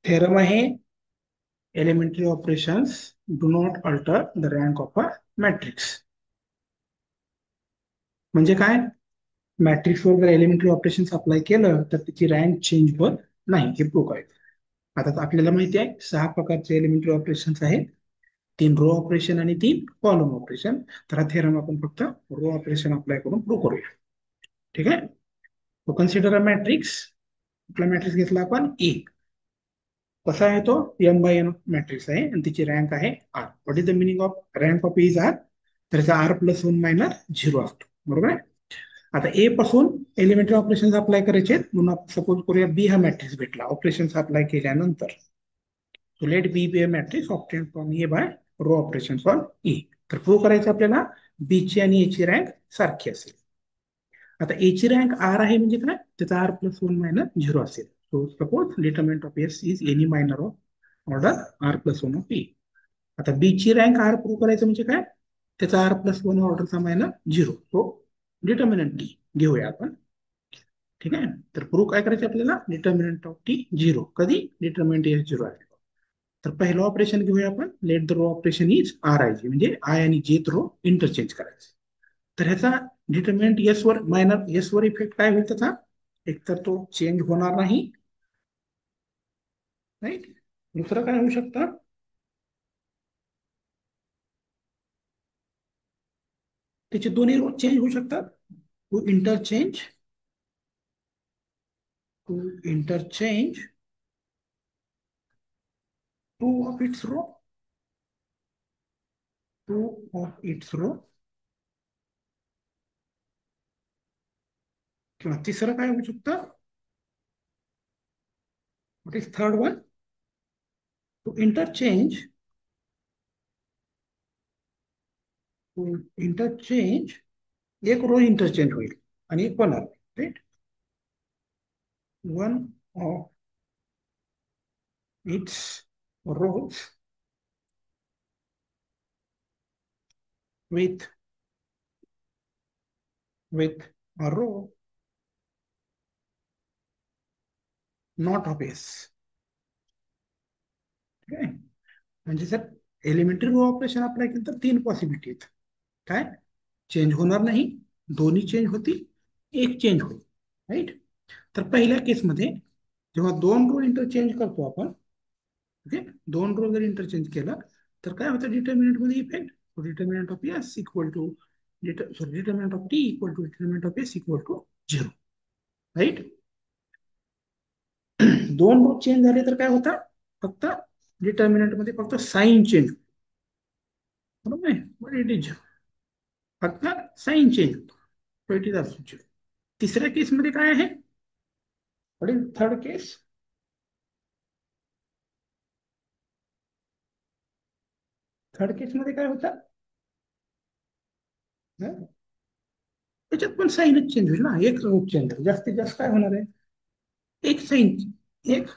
Theorem आहे elementary operations do not alter the rank of a matrix. म्हणजे काय? मॅट्रिक्सवर जर एलिमेंटरी ऑपरेशन्स अप्लाय केलं तर त्याची रँक चेंज होत नाही, हे प्रूव्ह आहे. आता आपल्याला माहिती आहे 6 प्रकारचे एलिमेंटरी ऑपरेशन्स आहेत. 3 रो ऑपरेशन आणि 3 कॉलम ऑपरेशन. तर हा थेरम आपण फक्त रो ऑपरेशन अप्लाय करून प्रूव्ह करूया. ठीक आहे. तो कन्सिडर अ मॅट्रिक्स. कुठला मॅट्रिक्स घेतला आपण? ए. कसा आहे तो? एम बाय एन मॅट्रिक्स आहे आणि तिची रँक आहे R. What is the meaning of rank of is R? तर त्याचा R plus one minus zero असतो. बरोबर आहे. आता ए पासून एलिमेंटरी ऑपरेशन अप्लाय करायचे आहेत. म्हणून आपण सपोज करूया बी हा मॅट्रिक्स भेटला ऑपरेशन अप्लाय केल्यानंतर. So let B be a matrix obtained from A by row operations on E. तर प्रूव्ह करायचं आपल्याला बी ची आणि ए ची रँक सारखी असेल. आता ए ची रँक आर आहे म्हणजे काय? त्याचा R plus one minus zero असेल. So suppose determinant of S is any minor of order R plus one of E. आता बी ची रँक आर प्रूव्ह करायचं म्हणजे काय? त्याचा आर प्लस वन ऑर्डरचा minus zero. So determinant D घेऊया आपण. ठीक आहे. तर प्रूव्ह काय करायचं आपल्याला? Determinant of T zero. कधी? डिटर्मिनंट एस झिरो आहे. तर पहिलं ऑपरेशन घेऊया आपण. Let the row operation is R I J, म्हणजे आय आणि जेथ रो इंटरचेंज करायचे. तर ह्याचा डिटर्मिनंट एस वर मायनर एस वर इफेक्ट काय होईल त्याचा? एकतर तो चेंज होणार नाही, राईट. दुसरं काय होऊ शकतं? त्याचे दोन्ही रो चेंज होऊ शकतात. Two interchange two interchange two of its row two of its row. किंवा तिसरं काय होऊ शकतं? What is third one? Two interchange two interchange एक रो इंटरचेंज होईल आणि एक होणार, right. one of its rows with a row not of s. Okay. म्हणजे जर एलिमेंटरी रो ऑपरेशन अप्लाय केलं तर 3 पॉसिबिलिटी आहेत. काय? चेंज होणार नाही, दोन्ही चेंज होतील, एक चेंज होईल, राईट. तर पहिल्या केसमध्ये जेव्हा 2 रो इंटरचेंज करतो आपण, ओके, 2 रो जर इंटरचेंज केलं तर काय होतं? डिटर्मिनंट मध्ये effect. Determinant of S equal to determinant of T equal to determinant of S equal to zero, right. 2 row change झाले तर काय होतं? फक्त डिटर्मिनंट मध्ये फक्त साईन चेंज. बरोबर आहे. बट इट इज फक्त साईन चेंज होतो. So it is also zero. तिसऱ्या केसमध्ये काय आहे? What is third case? Third case मध्ये काय होतं? हं? त्याच्यात पण साईनच चेंज होईल ना, एक रो चेंज होईल. जास्तीत जास्त काय होणार आहे? एक साईन. एक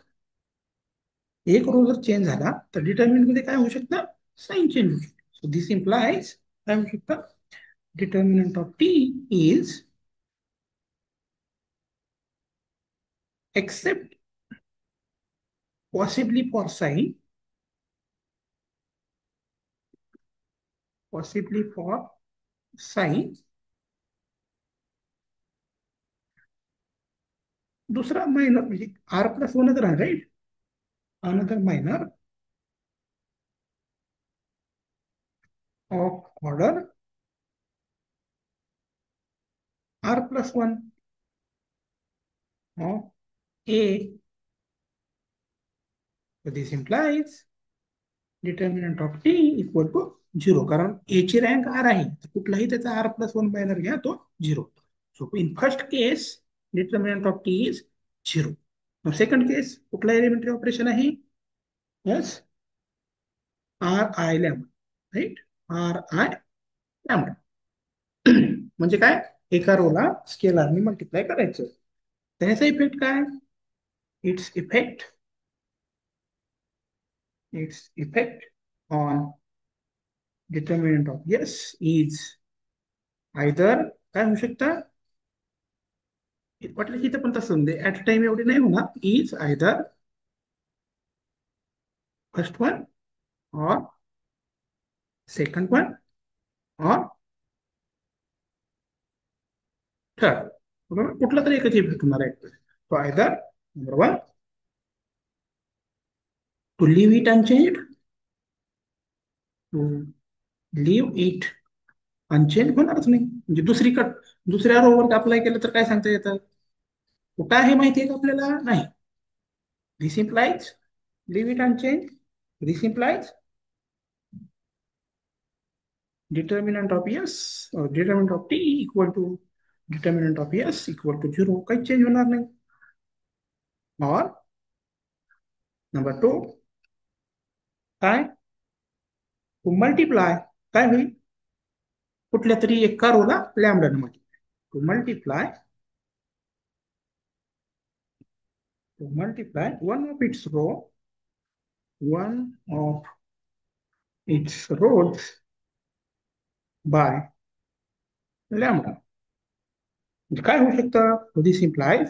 एक रो जर चेंज झाला तर डिटर्मिनंट मध्ये काय होऊ शकतं? साईन चेंज होऊ शकतं. सो दिस इम्प्लाइज काय होऊ शकतं? Determinant of T is except possibly for sin, possibly for sin, दूसरा मायनर म्हणजे आर प्लस वनच राहणार, right. Another minor of order R plus one of A. This implies determinant of T equal to zero. कारण A ची rank are आहे, तर कुठलाही त्याचा आर प्लस वन मायनर घ्या, तो zero. So in first case determinant of T is zero. Second case कुठला elementary operation आहे? Yes, R I lambda, right. R I lambda. म्हणजे काय? एका रोला स्केलरने मल्टिप्लाय करायचं. त्याचा इफेक्ट काय? It's effect on determinant of yes is either काय होऊ शकतं? वाटलं की इथं पण तसं म्हणजे ऍट टाइम एवढी नाही होणार. इज आयदर फर्स्ट वन और सेकंड वन और थर्ड, बरोबर कुठला तरी एकच इफेक्ट होणार आहे तो either number one to leave it unchanged, to leave it unchanged होणारच नाही, म्हणजे दुसऱ्या रोवर अप्लाय केलं तर काय सांगता येतं, कुठं आहे माहिती आहे का आपल्याला, नाही. This implies leave it unchanged. This implies determinant of S or determinant of T equal to determinant of S equal to 0. काही चेंज होणार नाही. और नंबर टू काय, टू मल्टिप्लाय काय होईल, कुठल्या तरी एका रोला lambda multiply to multiply one of its rows by lambda. म्हणजे काय होऊ शकतं, दिस इम्प्लाइज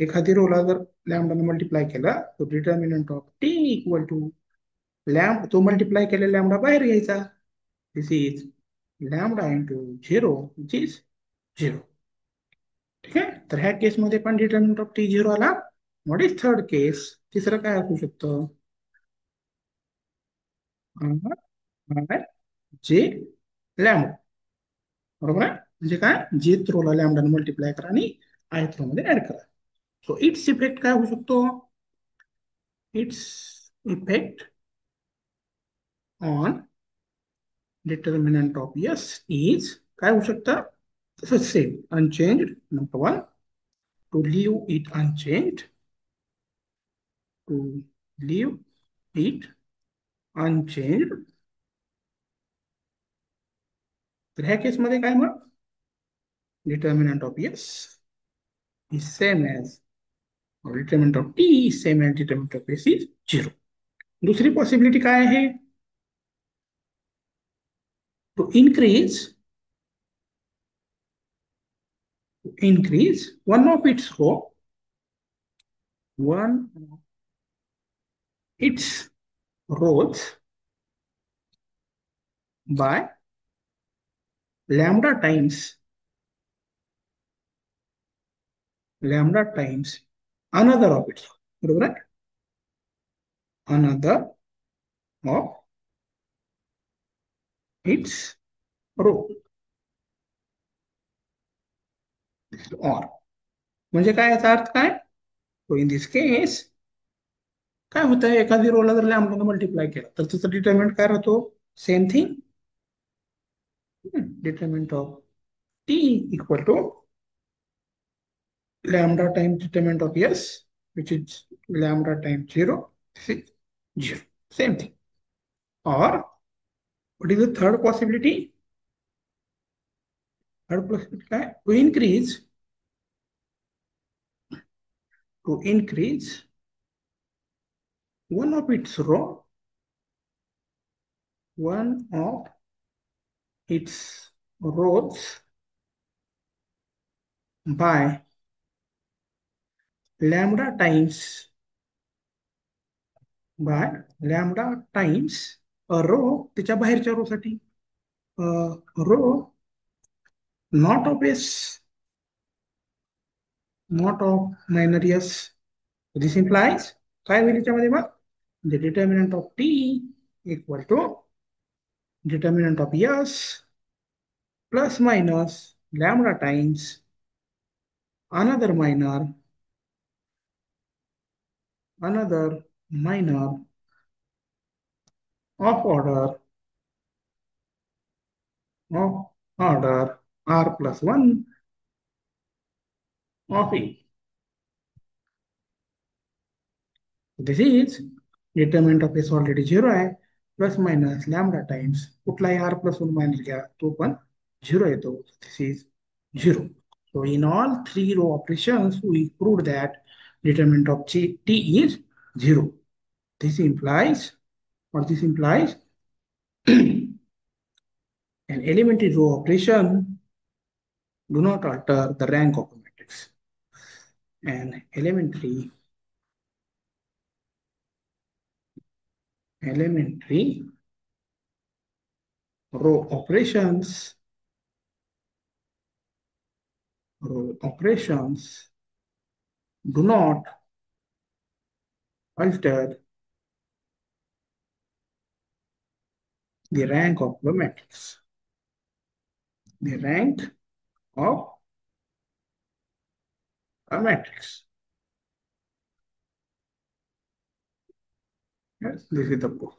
एखादी रोला जर लॅमडाने मल्टिप्लाय केला तो determinant of T equal to लॅम तो मल्टिप्लाय केलेला लॅमडा बाहेर घ्यायचा. This is lambda into zero which is zero. ठीक आहे, तर ह्या केसमध्ये पण डिटर्मिनंट ऑफ टी झिरो आला. व्हॉट इज थर्ड केस, तिसरं काय असू शकतं, जे लॅमडा, बरोबर आहे, म्हणजे काय, जे रोला लॅमडाने मल्टिप्लाय करा आणि आयत रो मध्ये ऍड करा. सो इट्स इफेक्ट काय होऊ शकतो, it's effect on determinant of S is काय होऊ शकतं, तसंच same unchanged. Number one to leave it unchanged, to leave it unchanged. तर ह्या केसमध्ये काय मग, determinant of S is same as or determinant of T is same as determinant of S is 0. दुसरी possibility काय आहे, to increase one of its rows by lambda times another of its, बरोबर आहे, another of its row or, म्हणजे काय याचा अर्थ काय, तो इन दिस केस काय होतं, एखादी रोला जर लॅम्बडाने मल्टिप्लाय केला तर त्याचा डिटर्मिनंट काय राहतो, same thing, determinant of T equal to lambda times determinant of S, which is lambda times 0, this is 0, same thing. Or what is the third possibility, third possibility to increase one of its rows by lambda times a row त्याच्या बाहेरच्या रो साठी, रो not of S, not of minor S. This implies काय होईल याच्यामध्ये मग, the determinant of T equal to determinant of S plus minus lambda times another minor of order R plus 1 of E. This is determinant of S already 0 आहे, plus minus lambda times कुठलाही R plus 1 minus घ्या तो पण 0 येतो. This is 0. So in all three row operations we proved that determinant of T is 0. This implies an elementary row operation do not alter the rank of a matrix. An elementary elementary row operations do not alter the rank of the matrix. The rank of a matrix. Yes, this is the proof.